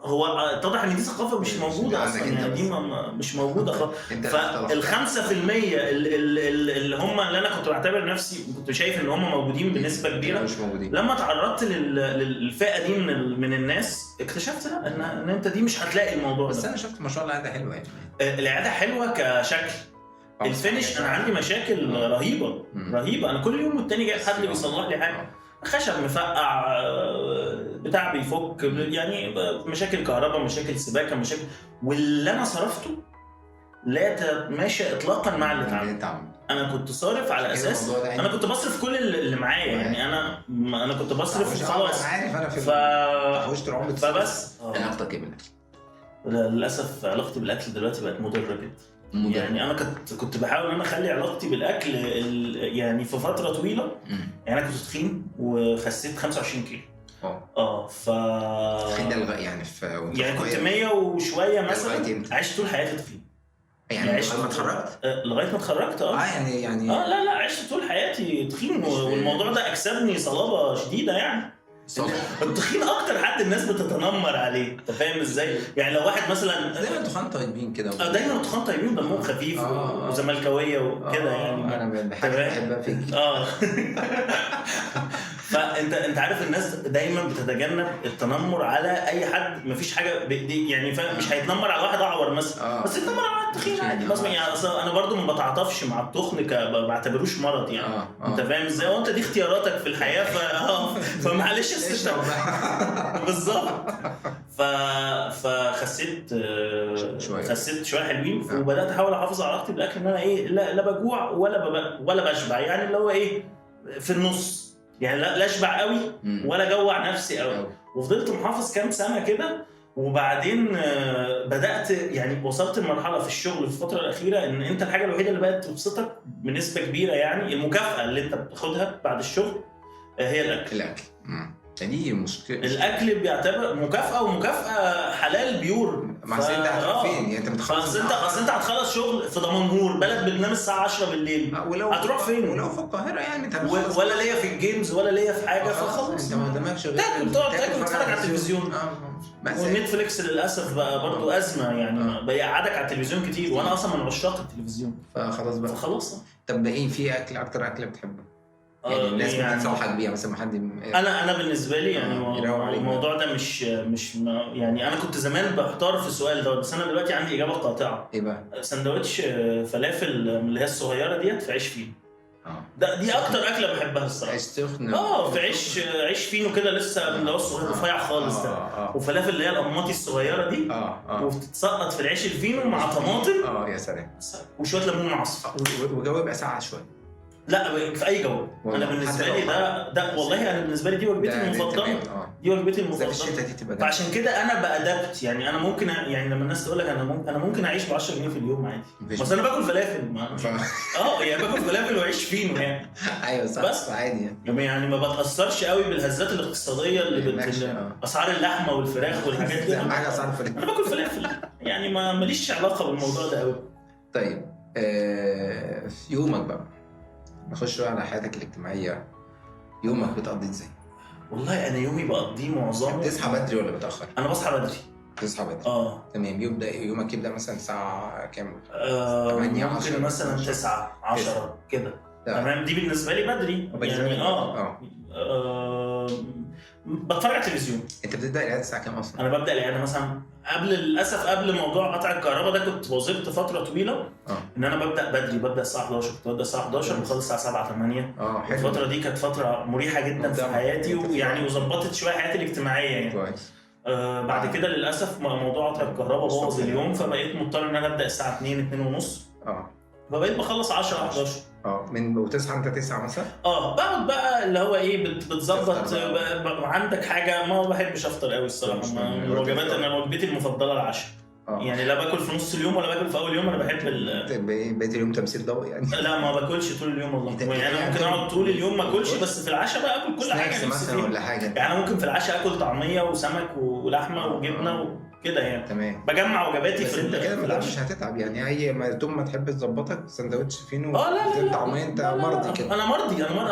B: هو اتضح ان دي ثقافه مش موجوده اصلا. يعني دي مش موجوده خالص. فال5% اللي هم اللي انا كنت بعتبر نفسي كنت شايف ان هم موجودين بنسبه كبيره. لما تعرضت للفئه دي من الناس اكتشفت لا ان انت دي مش هتلاقي الموضوع
A: بس انا شفت ما شاء الله العياده حلوه يعني.
B: العياده حلوه كشكل. الفينش انا عندي مشاكل رهيبه. انا كل يوم والتاني جاي حد بيصلح لي حاجه. خشب مفقع بتاع بيفك يعني مشاكل كهرباء مشاكل سباكه مشاكل. واللي انا صرفته لا تتماشى اطلاقا مع اللي اتعمل. انا كنت صارف على اساس انا كنت بصرف كل اللي معايا. يعني انا كنت بصرف خلاص.
A: عارف انا في تحوشت العمر.
B: فبس
A: علاقتك ايه بالاكل؟
B: للاسف علاقتي بالاكل دلوقتي بقت مضره جدا. يعني انا كنت بحاول ان انا اخلي علاقتي بالاكل يعني في فتره طويله. يعني انا كنت تخين وخسيت 25 كيلو.
A: تخين ده يعني
B: يعني كنت 100 وشويه مثلا. عشت طول حياتي تخين.
A: يعني لغايه ما اتخرجت؟
B: لغايه ما اتخرجت
A: يعني
B: لا عشت طول حياتي تخين، والموضوع ده اكسبني صلابه شديده يعني. التخين اكتر حد الناس بتتنمر عليه، انت فاهم ازاي؟ يعني لو واحد مثلا
A: دايما تخان طيبين كده،
B: دايما تخان طيبين دمهم خفيف وزملكاويه وكده يعني.
A: انا بحبها فيك.
B: فانت عارف الناس دايما بتتجنب التنمر على اي حد، مفيش حاجه يعني مش هيتنمر على واحد اعور مثلا، بس يتنمر على واحد تخين عادي مثلا. يعني اصلا انا برضو ما بتعاطفش مع التخن، ما بعتبروش مرض يعني. انت فاهم ازاي؟ وانت دي اختياراتك في الحياه، فمعلش بالظبط. فخسيت خسيت شويه حلوين، وبدات احاول احافظ على علاقتي بالاكل، ان انا ايه لا بجوع ولا بشبع، يعني اللي هو ايه في النص، يعني لا اشبع قوي ولا جوع نفسي قوي. وفضلت محافظ كام سنه كده، وبعدين بدات يعني وصلت لمرحله في الشغل في الفتره الاخيره ان انت الحاجه الوحيده اللي بقت تبسطك بنسبه كبيره، يعني المكافاه اللي انت بتاخدها بعد الشغل هي الاكل.
A: دي مشكله.
B: الاكل بيعتبر مكافاه، ومكافاه حلال بيور.
A: ما انت هتروح فين؟ يعني انت بتخلص،
B: اصل انت هتخلص شغل في دمنهور، بلد بتنام الساعه 10 بالليل، هتروح فين؟
A: ولو في القاهره يعني انت
B: ولا ليا في الجيمز ولا ليا في حاجه، فخلاص
A: انت ما قدامكش غير
B: تقعد تاكل وتتفرج على التلفزيون. والنتفليكس للاسف بقى برضو ازمه يعني، بيقعدك على التلفزيون كتير، وانا اصلا من عشاق التلفزيون، فخلاص.
A: طب ايه في اكتر اكله بتحبها؟ يعني الناس بتنصحك بيها مثلا حد؟
B: انا بالنسبه لي يعني الموضوع ده مش يعني انا كنت زمان بحتار في السؤال ده، بس انا دلوقتي عندي اجابه قاطعه.
A: ايه بقى؟
B: سندوتش فلافل اللي هي الصغيره ديت في عيش فينو. دي اكتر اكله بحبها الصراحه.
A: عيش سخن
B: في عيش فينو كده لسه اللي هو الصغير رفيع خالص ده، وفلافل اللي هي القماطي الصغيره دي، وبتتسقط في العيش الفينو مع طماطم.
A: يا سلام.
B: وشويه ليمون معصفر،
A: وجو يبقى ساقع شويه.
B: لا في اي جو. انا بالنسبه لي ده والله انا بالنسبه لي دي وجبتي المفضله. دي وجبتي المفضله. فعشان كده انا بادبت، يعني انا ممكن يعني لما الناس تقول لك انا ممكن اعيش ب 10 جنيه في اليوم عادي، بس انا باكل فلافل يعني باكل فلافل وعيش فينو يعني.
A: ايوه صح، بس عادي
B: يعني ما بتاثرش قوي بالهزات الاقتصاديه اللي اسعار اللحمه والفراخ والحاجات دي.
A: اهم حاجه اسعار الفلافل.
B: انا باكل فلافل يعني ما ماليش علاقه بالموضوع ده قوي.
A: طيب يومك بقى نخش على حياتك الاجتماعية. يومك بتقضي ازاي؟
B: والله انا يومي بقضيه معظمه.
A: بتصحى بدري ولا متاخر؟
B: انا بصحى بدري.
A: تصحى بدري؟ تمام. يومك يبدا مثلا الساعه كام؟ 8
B: ممكن مثلا 9 10 كده. تمام. دي بالنسبه لي بدري يعني. بتفرج على التلفزيون.
A: انت بتبدا العياده الساعه كام اصلا؟
B: انا ببدا العياده مثلا قبل موضوع قطع الكهرباء ده كنت وظبت فتره طويله ان انا ببدا بدري، ببدا الساعه 11. كنت ببدا الساعه 11 وبخلص الساعه 7 8. الفتره دي كانت فتره مريحه جدا في حياتي، ويعني وظبطت شويه حياتي الاجتماعيه يعني.
A: كويس.
B: بعد كده للاسف موضوع قطع الكهرباء بوظ اليوم، فبقيت مضطر ان انا ابدا الساعه 2 2 ونص. فبقيت بخلص 10 11.
A: وتصحى انت 9 مثلا؟
B: بقعد بقى اللي هو ايه بتظبط عندك حاجه. ما بحبش افطر قوي الصراحه. الوجبات انا وجبتي المفضله العشاء. يعني لا باكل في نص اليوم ولا باكل في اول يوم. انا بحب
A: بقيت اليوم تمثيل ضوء يعني.
B: لا ما باكلش طول اليوم والله. يعني انا ممكن اقعد طول اليوم ما اكلش، بس في العشاء بقى اكل كل حاجه
A: مثلا ولا حاجه.
B: يعني انا ممكن في العشاء اكل طعميه وسمك ولحمه وجبنه كده يعني.
A: تمام.
B: بجمع وجباتي
A: بس انت كده مش هتتعب يعني. هي ما ما تحب تظبطك سندوتش فينو طعميه. انت مرضي كده.
B: انا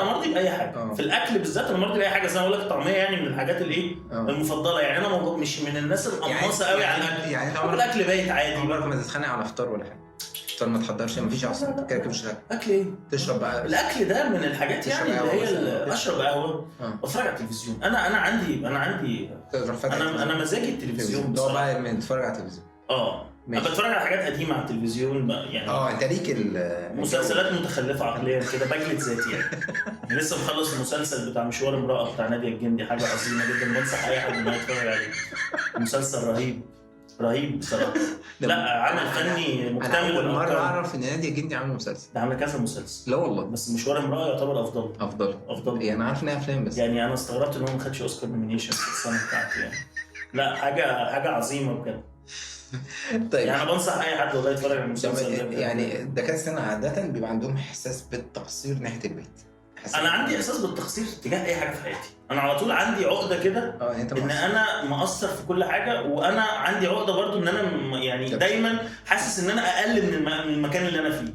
B: مرضي باي حاجه. في الاكل بالذات انا مرضي باي حاجه. زي ما بقول لك الطعميه يعني من الحاجات الايه المفضله. يعني انا مش من الناس القماصه قوي على الاكل. يعني الاكل بايت عادي.
A: عمرك ما تتخانق على فطار ولا حاجه؟ فطار ما تحضرش؟ مفيش اصلا كده مش
B: اكل ايه؟
A: تشرب بقى
B: الاكل ده من الحاجات يعني اللي هي اشرب قهوه واتفرج على التلفزيون. انا عندي انا مزاجي التلفزيون
A: بصراحه. بقى من اتفرج على التلفزيون.
B: انا بتفرج على حاجات قديمه على التلفزيون يعني.
A: انت ليك
B: مسلسلات متخلفه عقليا كده. بجلد ذاتي يعني. لسه مخلص المسلسل بتاع مشوار امراه بتاع نادية الجندي. حاجه عظيمه جدا. بنصح اي حد انه يتفرج عليه. مسلسل رهيب بصراحه. لا عمل فني مكتمل.
A: انا اول مره اعرف ان نادية الجندي عامل مسلسل.
B: ده عامل كذا مسلسل.
A: لا والله.
B: بس مشوار امراه يعتبر افضل
A: يعني انا عارف انها افلام بس.
B: يعني انا استغربت ان هو ما خدش اوسكار نومينيشن في السنه بتاعته يعني. لا حاجه عظيمه بجد.
A: طيب
B: يعني انا بنصح اي حد والله يتفرج على المسلسل ده.
A: يعني الدكاتره عاده بيبقى عندهم احساس بالتقصير ناحيه البيت.
B: انا عندي احساس بالتقصير تجاه اي حاجه في حياتي. انا على طول عندي عقده كده ان انا مقصر في كل حاجه، وانا عندي عقده برضو ان انا يعني دايما حاسس ان انا اقل من المكان اللي انا فيه.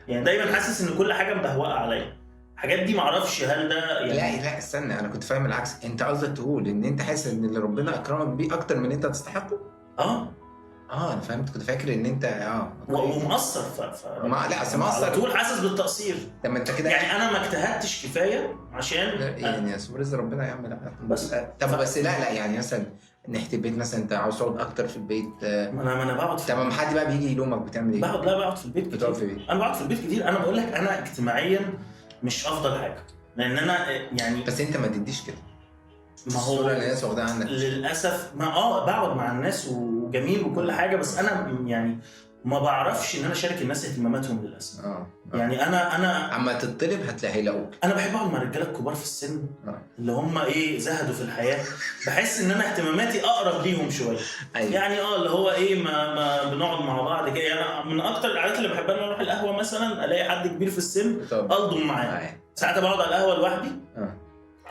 B: يعني دايما حاسس ان كل حاجه مبهوقه عليا. الحاجات دي معرفش هل ده يعني
A: لا استنى، انا كنت فاهم العكس. انت قصدك تقول ان انت حاسس ان اللي ربنا اكرمك بيه اكتر من انت تستحقه؟ انا فهمت. كنت فاكر ان انت
B: ومقصر
A: لا اصل مقصر
B: على طول حاسس بالتقصير.
A: طب انت كده
B: يعني انا ما اجتهدتش كفايه عشان
A: يعني يا سبحان رزق ربنا يا عم. لا بس لا يعني مثلا ناحيه البيت مثلا انت عاوز تقعد اكتر في البيت.
B: ما انا بقعد
A: طب ما حد بقى بيجي يلومك بتعمل ايه؟
B: بقعد في البيت كتير. انا بقعد في البيت كتير. انا بقول لك انا اجتماعيا مش افضل حاجه، لان انا يعني
A: بس انت ما تديش كده.
B: ما هو
A: الناس واخدها عنك
B: للاسف. ما بقعد مع الناس وجميل وكل حاجه، بس انا يعني ما بعرفش ان انا اشارك الناس اهتماماتهم للاسف. يعني انا
A: اما تطلب هتلاقي يلاقوك.
B: انا بحب اقعد مع الرجاله الكبار في السن اللي هم زهدوا في الحياه. بحس ان انا اهتماماتي اقرب ليهم شويه. يعني اللي هو ما بنقعد مع بعض كده. يعني من اكتر العادات اللي بحبها ان اروح القهوه مثلا الاقي حد كبير في السن الضم معاه. ساعات بقعد على القهوه لوحدي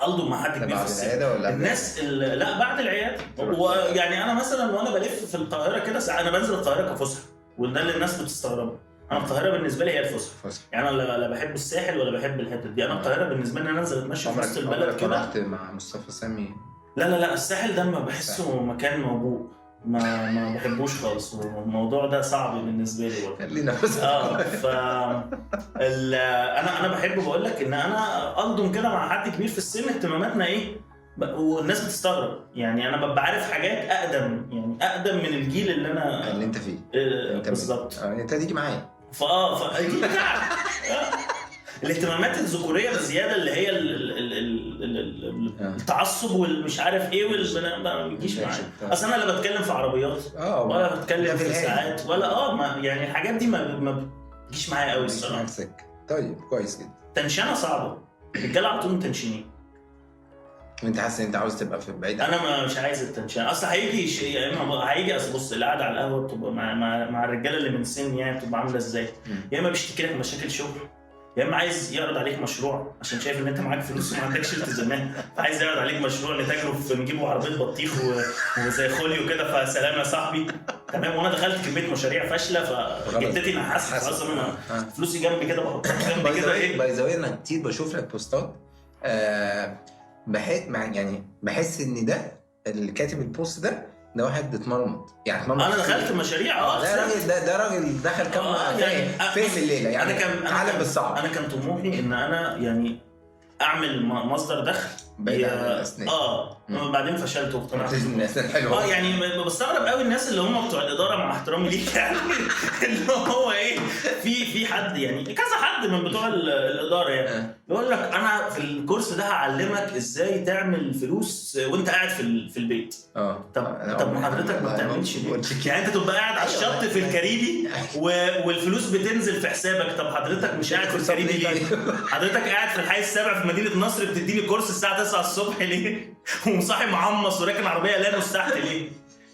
B: الضم مع حد كبير في السن. الناس لا بعد العياده. ويعني انا مثلا وانا بلف في القاهره كده انا بنزل القاهره كفسحه، وده اللي الناس بتستغربه. انا القاهره بالنسبه لي هي الفسحه. يعني انا لا بحب الساحل ولا بحب الحته دي. انا القاهره بالنسبه لي انا انزل اتمشى في وسط البلد كده.
A: رحت مع مصطفى سامي؟
B: لا الساحل ده ما بحسه مكان موبوء. ما بحبوش خالص، والموضوع ده صعب بالنسبه لي برضه.
A: خلينا
B: انا بحب بقول لك ان انا الضم كده مع حد كبير في السن اهتماماتنا والناس بتستغرب. يعني انا ببقى عارف حاجات اقدم من الجيل اللي
A: انت فيه.
B: بالظبط.
A: انت تيجي معايا
B: الجيل بتاعك. الاهتمامات الذكوريه بزياده اللي هي التعصب والمش عارف ايه ما بيجيش معايا. اصل انا لا بتكلم في عربيات ولا بتكلم في ساعات ولا يعني الحاجات دي ما بتجيش معايا قوي الصراحه.
A: طيب كويس جدا.
B: تنشنه صعبه. الرجاله على طول متنشنين.
A: وانت حاسس ان انت عاوز تبقى في بعيد؟
B: انا مش عايز التنشن. اصل هيجي شيء يا اما هيجي. اصل بص القعده على القهوه بتبقى مع الرجاله اللي من سن يعني بتبقى عامله ازاي. يا اما بيشتكي لك مشاكل شغل، يا اما عايز يعرض عليك مشروع عشان شايف ان انت معاك فلوس وما عندكش التزامات، فعايز يعرض عليك مشروع نتاجره في نجيبه عربيه بطيخ وزي خوليو كده. فسلام يا صاحبي تمام. وانا دخلت كميه مشاريع فاشله فجدتي نحست اصلا منها. فلوسي جنبي كده بحطها جنبي كده.
A: باي ذا واي انا كتير بشوف لك بوستات بحس ان ده اللي كاتب البوست ده واحد اتمرمط. يعني
B: انا دخلت مشاريع
A: ده راجل دخل كام فهم الليله. يعني انا كان عالم بالصعب.
B: انا كان طموحي ان انا يعني اعمل مصدر دخل
A: بعيد عن الاسنان.
B: بعدين فشلت واقتنعت.
A: الاسنان حلوه.
B: يعني بستغرب قوي الناس اللي هم بتوع الاداره مع احترامي ليك يعني اللي هو في حد يعني كذا حد من بتوع الاداره يعني يقول لك انا في الكورس ده هعلمك ازاي تعمل فلوس وانت قاعد في البيت. طب ما حضرتك ما بتعملش ليه؟ يعني انت تبقى قاعد على الشط في الكاريبي والفلوس بتنزل في حسابك. طب حضرتك مش قاعد في الكاريبي ليه؟ حضرتك قاعد في الحي السابع في مدينه نصر بتديني كورس الساعه 9 الصبح ليه؟ ومصاحي معمص وراكن عربيه لانوس تحت ليه؟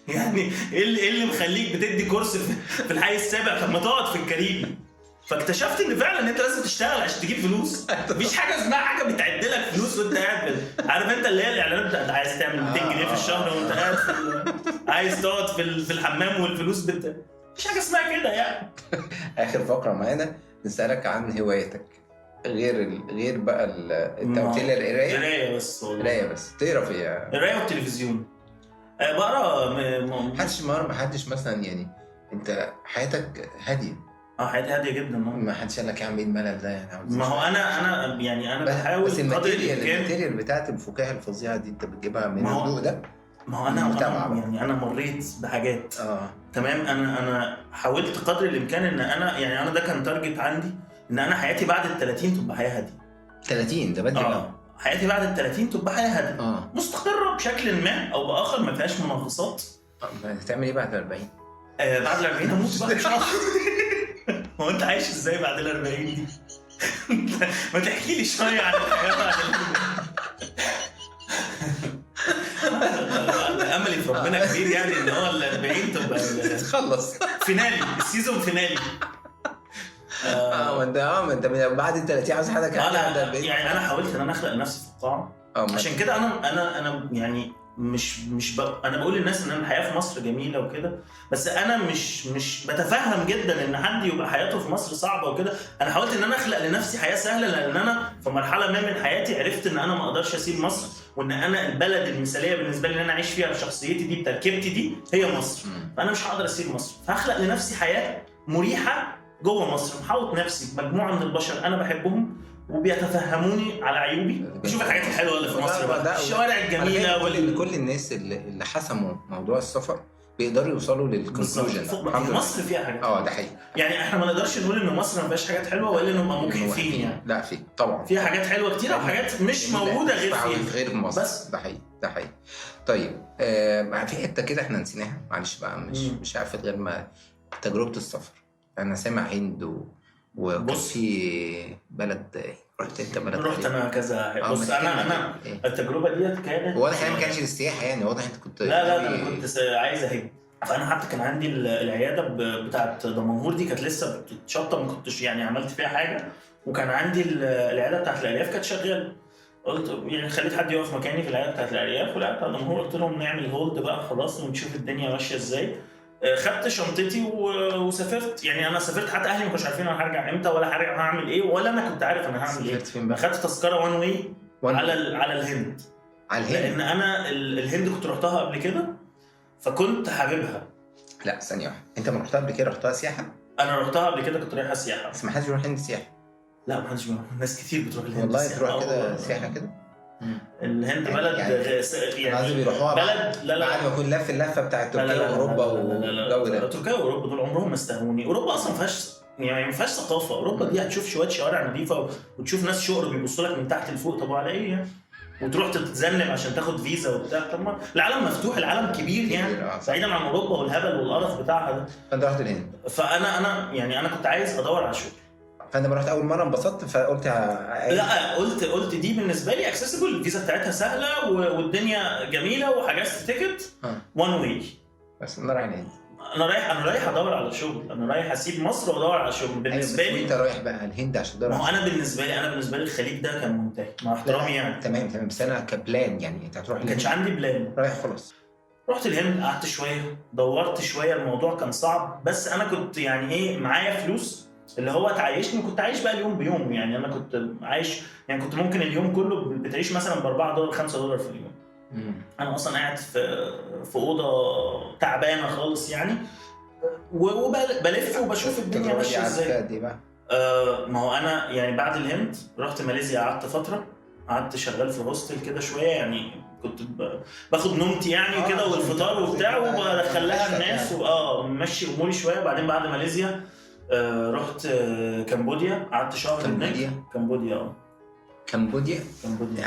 B: يعني ايه اللي مخليك بتدي كورس في الحي السابع؟ طب ما تقعد في الكاريبي. فاكتشفت ان فعلا انت لازم تشتغل عشان تجيب فلوس. مفيش حاجه اسمها حاجه بتعد لك فلوس وانت قاعد. عارف انت اللي هي الاعلانات بتاعت عايز تعمل 200 جنيه في الشهر وانت قاعد عايز تقعد في الحمام والفلوس مفيش حاجه اسمها كده يعني.
A: اخر فقره معانا نسالك عن هوايتك غير بقى انت قلت لي القرايه.
B: قرايه بس والله.
A: قرايه بس. تقرا في
B: قرايه والتلفزيون. بقرا
A: محدش مثلا يعني انت حياتك هاديه.
B: حياتي هاديه جدا.
A: ما حدش قال لك يا عم ايه الملل ده يعني.
B: ما هو انا يعني انا بحاول
A: بس الماتيريال بتاعت الفكاهه الفظيعه دي انت بتجيبها من الهدوء ده.
B: ما هو انا مريت بحاجات. تمام. انا حاولت قدر الامكان ان انا ده كان تارجت عندي ان انا حياتي بعد ال30 تبقى حياه هاديه.
A: 30 ده بدري.
B: حياتي بعد ال30 تبقى حياه هاديه مستقره بشكل ما او باخر، ما فيهاش منغصات.
A: هتعمل ايه بعد ال40؟
B: بعد ال40 هموت بقى مش عارف. هو انت عايش ازاي بعد ال40 دي؟ ما تحكي لي شويه عن الحياه بعد املي في ربنا كبير يعني ان هو ال40 تبقى
A: تخلص
B: فينالي السيزون فينالي.
A: ما انت بعد ال 30 عاوز حاجه
B: كده. يعني انا حاولت ان انا اخلق نفسي في القاعه، عشان كده انا يعني انا بقول للناس ان الحياه في مصر جميله وكده، بس انا مش بتفهم جدا ان حد يبقى حياته في مصر صعبه وكده. انا حاولت ان انا اخلق لنفسي حياه سهله، لان انا في مرحله ما من حياتي عرفت ان انا ما اقدرش اسيب مصر، وان انا البلد المثاليه بالنسبه لي ان انا اعيش فيها بشخصيتي دي بتركيبتي دي هي مصر. فانا مش هقدر اسيب مصر، فهخلق لنفسي حياه مريحه جوه مصر، محاوط نفسي بمجموعه من البشر انا بحبهم وبيتفهموني على عيوبي، بشوف الحاجات الحلوه اللي في مصر بقى، الشوارع الجميله
A: كل الناس اللي حسموا موضوع السفر بيقدروا يوصلوا للكونكلوجن.
B: مصر فيها حاجات
A: ده حقيقي.
B: يعني احنا ما نقدرش نقول ان مصر ما فيهاش حاجات حلوه ولا نبقى مجحفين يعني.
A: لا في طبعا
B: فيها حاجات حلوه كتير وحاجات مش موجوده غير
A: في مصر بس. ده حقيقي. طيب في حته كده احنا نسيناها، معلش بقى مش عارف غير ما تجربه السفر. انا سامع هند وكان في بلد رحت انت بلد
B: رحت انا كذا. بص انا التجربه ديت كانت
A: واضح ما كانش للسياحه يعني، واضح انت كنت
B: لا انا كنت عايز اهب. فانا حتى كان عندي العياده بتاعه دمنهور دي كانت لسه بتتشطب، ما كنتش يعني عملت فيها حاجه، وكان عندي العياده بتاعه الارياف كانت شغاله. قلت يعني خليت حد يقف مكاني في العياده بتاعه الارياف والعياده بتاعه دمنهور، قلت لهم نعمل هولد بقى خلاص ونشوف الدنيا ماشيه ازاي. خدت شنطتي وسافرت. يعني انا سافرت حتى اهلي ما كانوش عارفين انا هرجع امتى ولا هرجع هعمل ايه، ولا انا كنت عارف انا هعمل ايه. خدت تذكره وان واي على الهند. لان انا الهند كنت رحتها قبل كده فكنت حاببها.
A: لا ثانيه واحده، انت ما رحتها قبل كده؟ رحتها سياحه؟
B: انا رحتها قبل كده كنت رايحه سياحه.
A: بس ما حدش بيروح الهند سياحه.
B: لا ما حدش بيروح، ناس كتير بتروح الهند
A: والله تروح كده سياحه كده.
B: الهند بلد
A: يعني بيروحوها
B: بلد لا
A: بعد ما يكون لف اللفه بتاعت تركيا واوروبا والجو ده.
B: تركيا واوروبا دول عمرهم ما استهوني. اوروبا اصلا ما فيهاش ثقافه. اوروبا دي هتشوف شويه شوارع نظيفه وتشوف ناس شقر بيبصوا لك من تحت لفوق. طب على ايه يعني؟ وتروح تتذنب عشان تاخد فيزا وبتاع. طب ما العالم مفتوح، العالم كبير يعني، بعيدا عن اوروبا والهبل والقرف بتاعها ده.
A: فانت رحت الهند.
B: فانا كنت عايز ادور على شغل.
A: فانا رحت اول مره انبسطت فقلت
B: لا قلت دي بالنسبه لي اكسسبل، الفيزا بتاعتها سهله والدنيا جميله وحجزت تيكت وان واي.
A: بس انا رايح الهند،
B: انا رايح ادور على شغل، انا رايح اسيب مصر وادور على شغل. بالنسبه لي
A: انت رايح بقى الهند عشان تدور.
B: ما هو انا بالنسبه لي الخليج ده كان منتهي مع احترامي يعني.
A: تمام بس انا كبلان يعني انت هتروح.
B: ما كانش عندي بلان،
A: رايح خلاص.
B: رحت الهند، قعدت شويه دورت شويه، الموضوع كان صعب بس انا كنت يعني ايه معايا فلوس اللي هو تعيشني. كنت عايش بقى اليوم بيوم يعني. انا كنت عايش يعني كنت ممكن اليوم كله بتعيش مثلا $4 $5 في اليوم. انا اصلا قاعد في اوضه تعبانه خالص يعني، وبلف وبشوف الدنيا ماشيه ازاي. ما هو انا يعني بعد الهند رحت ماليزيا، قعدت فتره، قعدت شغال في هوستل كده شويه يعني. كنت باخد نومتي يعني كده والفطار وبتاع وبدخل لها الناس وماشي اموري شويه. بعدين بعد ماليزيا رحت كمبوديا، قعدت شهر هناك.
A: كمبوديا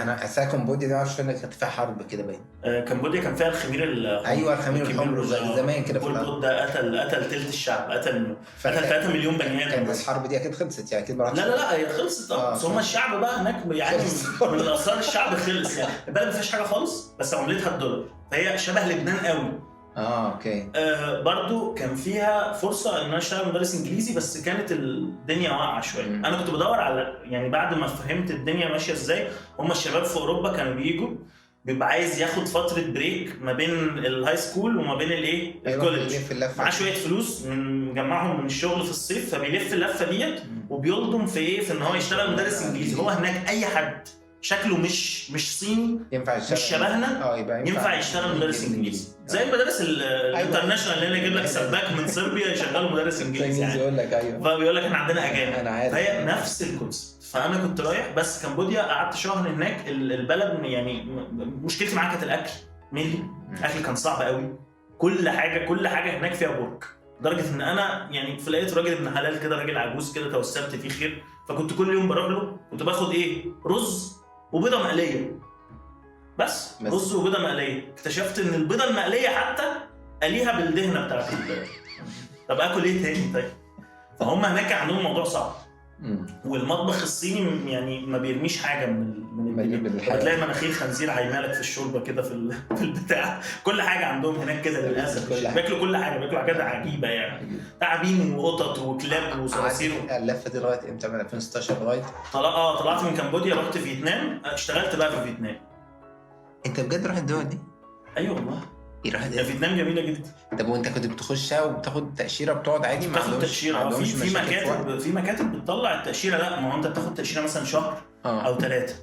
A: انا اساسا كمبوديا دي عشان كانت فيها حرب كده باين.
B: كمبوديا كان فيها الخمير
A: ايوه الخمير الحمر زمان كده.
B: البول ده قتل ثلث الشعب، قتل 3 مليون بني ادم.
A: كانت الحرب دي اكيد خلصت يعني اكيد.
B: لا هي خلصت. بس هم الشعب بقى هناك يعني من الاسرار الشعب خلص يعني. البلد ما فيهاش حاجه خالص بس عملتها $1، فهي شبه لبنان قوي.
A: اوكي.
B: برضو كان فيها فرصه ان انا اشتغل مدرس انجليزي، بس كانت الدنيا واقعه شويه. انا كنت بدور على يعني بعد ما فهمت الدنيا ماشيه ازاي. هم الشباب في اوروبا كانوا بيبقى عايز ياخد فتره بريك ما بين الهاي سكول وما بين الايه الكوليدج. معاه شويه فلوس مجمعهم من الشغل في الصيف، فبيلف اللفه ديت وبيلضم في ايه، في ان هو يشتغل مدرس انجليزي. هو هناك اي حد شكله مش صيني
A: ينفع
B: مش شبهنا ينفع يشتغل مدرس انجليزي. زي المدارس الانترناشونال اللي يجيب لك سباك من صربيا يشغله مدرس انجليزي يعني.
A: يقول لك ايوه،
B: فبيقول لك احنا عندنا اجانب. فهي نفس الكونسيبت. فانا كنت رايح بس كمبوديا، قعدت شهر هناك. البلد يعني مشكلتي معاها كانت الاكل. الاكل كان صعب قوي. كل حاجه هناك فيها برك، لدرجه ان انا يعني لقيت راجل ابن حلال كده، راجل عجوز كده توسمت فيه خير. فكنت كل يوم بروح له كنت باخد ايه، رز وبيضه مقليه بس. رز وبيضه مقليه. اكتشفت ان البيضه المقليه حتى قليها بالدهنه بتاعت طب اكل ايه تاني؟ طيب فهم هناك عندهم موضوع صعب. والمطبخ الصيني يعني ما بيرميش حاجه من البيت، بتلاقي مناخير خنزير عايمالك في الشوربه كده في البتاع. كل حاجه عندهم هناك كده للاسف، بياكلوا كل حاجه، بياكلوا حاجات عجيبه يعني، تعابين وقطط وكلاب وصراصير.
A: اللفه دي لغايه امتى؟ من 2016 لغايه
B: طلعت من كمبوديا، رحت فيتنام، اشتغلت بقى في فيتنام.
A: انت بجد رحت الدول دي؟
B: ايوه والله. فيتنام جميله جدا.
A: طب وانت كنت بتخشها وبتاخد تاشيره بتقعد عادي؟
B: بتاخد تاشيره في مكاتب بتطلع التاشيره. لا ما هو انت بتاخد تاشيره مثلا شهر او 3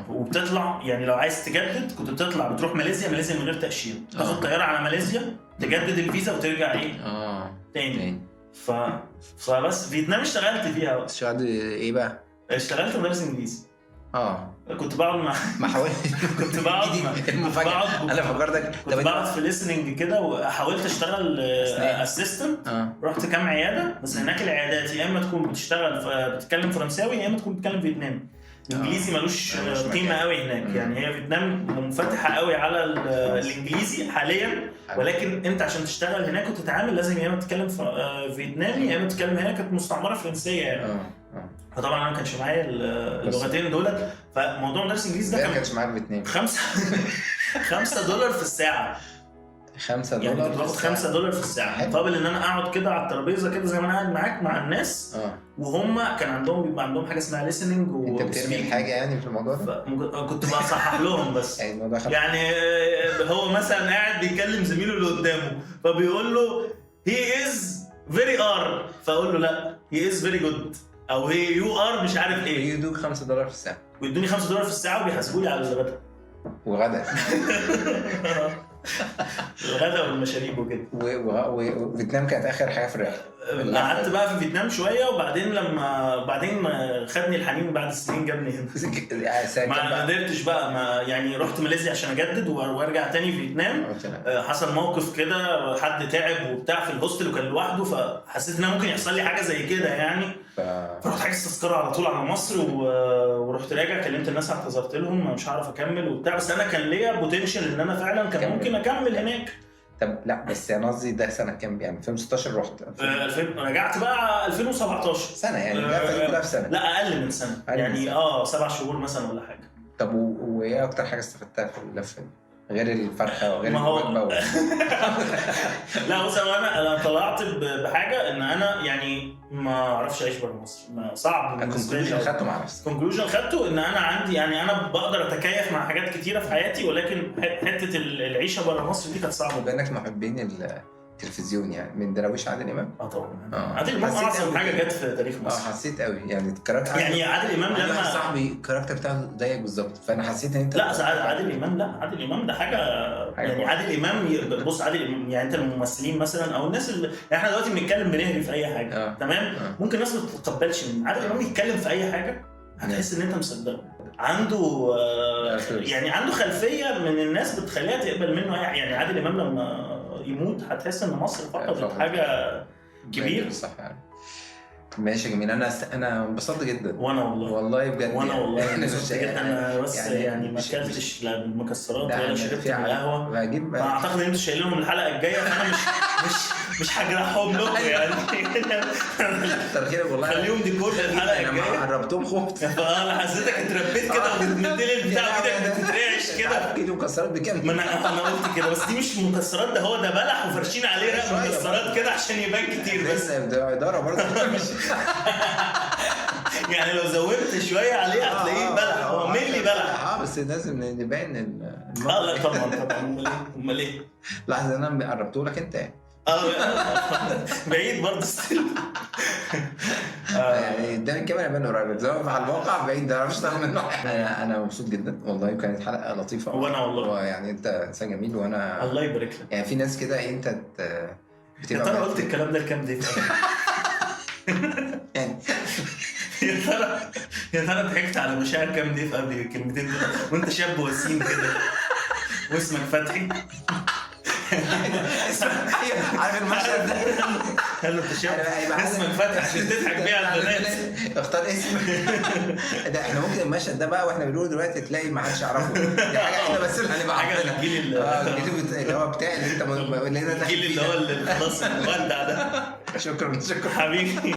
B: وبتطلع. يعني لو عايز تجدد كنت بتطلع بتروح ماليزيا من غير تاشيره، تاخد طياره على ماليزيا تجدد الفيزا وترجع تاني. فبس فيتنام اشتغلت فيها.
A: اشتغلت ايه بقى؟
B: اشتغلت مدرس انجليزي. كنت بقعد
A: ما حاولت
B: كنت بقعد
A: انا فكرتك
B: كنت بقعد في ليسننج كده، وحاولت اشتغل اسيستنت. رحت كام عياده، بس هناك العيادات يا اما تكون بتتكلم فرنساوي يا اما تكون بتتكلم فيتنامي. الانجليزي ملوش قيمه قوي هناك. يعني هي فيتنام منفتحه قوي على الانجليزي حاليا، ولكن انت عشان تشتغل هناك وتتعامل لازم يا اما تتكلم فيتنامي يا اما تتكلم. هناك كانت مستعمره فرنسيه يعني. فطبعا انا ما كانش معايا اللغتين دول، فموضوع مدرس انجليزي ده
A: ما كانش معاك باثنين.
B: $5 في الساعه.
A: $5
B: يعني كنت باخد $5 في الساعه مقابل ان انا اقعد كده على الترابيزه كده زي ما انا قاعد معاك مع الناس. وهم كان بيبقى عندهم حاجه اسمها listening.
A: انت بتعمل حاجه يعني في الموضوع ده؟
B: كنت بصحح لهم بس. يعني هو مثلا قاعد بيكلم زميله اللي قدامه فبيقول له he is very are، فاقول له لا he is very good، او هي يو ار مش عارف ايه.
A: يدوك $5 في الساعه،
B: ويدوني $5 في الساعه وبيحاسبوني على الغداء الغداء والمشاريب وكده.
A: وفيتنام كانت اخر حاجه في الرحله.
B: قعدت بقى في فيتنام شويه، وبعدين بعدين خدني الحنين بعد السنين جابني هنا. ما قدرتش بقى يعني رحت ماليزيا عشان اجدد وارجع تاني فيتنام. حصل موقف كده، حد تعب وبتاع في الهوستل وكان لوحده، فحسيت ان ممكن يحصل لي حاجه زي كده يعني. فرحت حجزت تذكره على طول على مصر ورحت راجع. كلمت الناس اعتذرت لهم مش هعرف اكمل وبتاع، بس انا كان ليا بوتنشال ان انا فعلا كان ممكن اكمل هناك.
A: طب لا بس انا قصدي ده سنه كام يعني؟ 2016 رحت
B: 2000 رجعت بقى 2017
A: سنه يعني. اللفه كلها في سنه؟
B: لا اقل من سنه يعني 7 شهور مثلا ولا حاجه.
A: طب وايه اكتر حاجه استفدتها في اللفه دي غير الفرخه وغير الوجبه
B: لا بص، انا طلعت بحاجه ان انا يعني ما اعرفش اعيش بره مصر. صعب.
A: الكونكلوجن خدته مع نفسك؟
B: الكونكلوجن خدته ان انا عندي يعني انا بقدر اتكيف مع حاجات كتيره في حياتي، ولكن حته العيشه بره مصر دي كانت صعبه.
A: بانك محبين التلفزيون يعني من دراويش عادل امام.
B: طبعا. عادل امام اعظم حاجه جت في تاريخ مصر.
A: حسيت قوي يعني الكاركتر.
B: يعني عادل امام لما
A: صاحبي الكاركتر بتاعه زيك بالظبط، فانا حسيت ان انت
B: لا عادل امام ده حاجه يعني. عادل امام بص، عادل امام يعني انت الممثلين مثلا او الناس اللي احنا دلوقتي بنتكلم بنهري في اي حاجه تمام. ممكن الناس ما تتقبلش ان عادل امام يتكلم في اي حاجه، هتحس ان انت مصدقه. عنده يعني عنده خلفيه من الناس بتخليها تقبل منه يعني عادل امام لما يموت هتحس ان مصر فقدت حاجه كبيره.
A: صح يعني. ماشي جميل. انا انبسطت جدا.
B: وانا والله
A: بجد.
B: وانا والله انبسطت جدا. انا بس يعني ما اكلتش لا المكسرات ولا شربت القهوه. اعتقد ان انتوا شايلينهم الحلقه الجايه، فانا مش هجرحهم لكم يعني.
A: ترخيص والله.
B: خليهم ديكور الحلقه الجايه.
A: انا قربتهم خفت.
B: انا حسيتك اتربيت كده وبتمدلي البتاع ايدك بتترعش كده.
A: كيلو مكسرات بكام؟
B: ما انا قلت كده، بس دي مش مكسرات، ده هو ده بلح وفرشين عليه رق مكسرات كده عشان يبان كتير. بس
A: ده اداره برضه.
B: يعني لو زودت شويه عليه هتلاقيه بلح. هو ملي بلح.
A: بس لازم نبين
B: لا طبعا. امال ايه؟
A: لحظه انا قربته لك انت يعني.
B: بعيد برضه ستيل.
A: يعني قدام الكاميرا يبان قريب، زي ما على الموقع بعيد، ده مش طالع منه. انا مبسوط جدا والله، كانت حلقه لطيفه.
B: وانا والله
A: يعني انت انسان جميل، وانا
B: الله يبارك لك.
A: يعني في ناس كده انت
B: بتبقى انا قلت الكلام ده لكام دقيقه يعني. يا ترى ضحكت على مشاعر كام دقيقه قبل الكلمتين دول وانت شاب وسيم كده واسمك فتحي؟
A: عارف المشهد ده؟
B: قال له انت شاب اسمك فتحي عشان تضحك بيه على البنات.
A: اختار اسم. ده احنا ممكن المشهد ده بقى واحنا بنقوله دلوقتي تلاقي ما حدش يعرفه. دي حاجه احنا بس اللي هنبقى عارفينها.
B: الجيل
A: اللي هو بتاعي اللي انت
B: الجيل اللي هو خلاص المودع ده.
A: شكرا
B: حبيبي.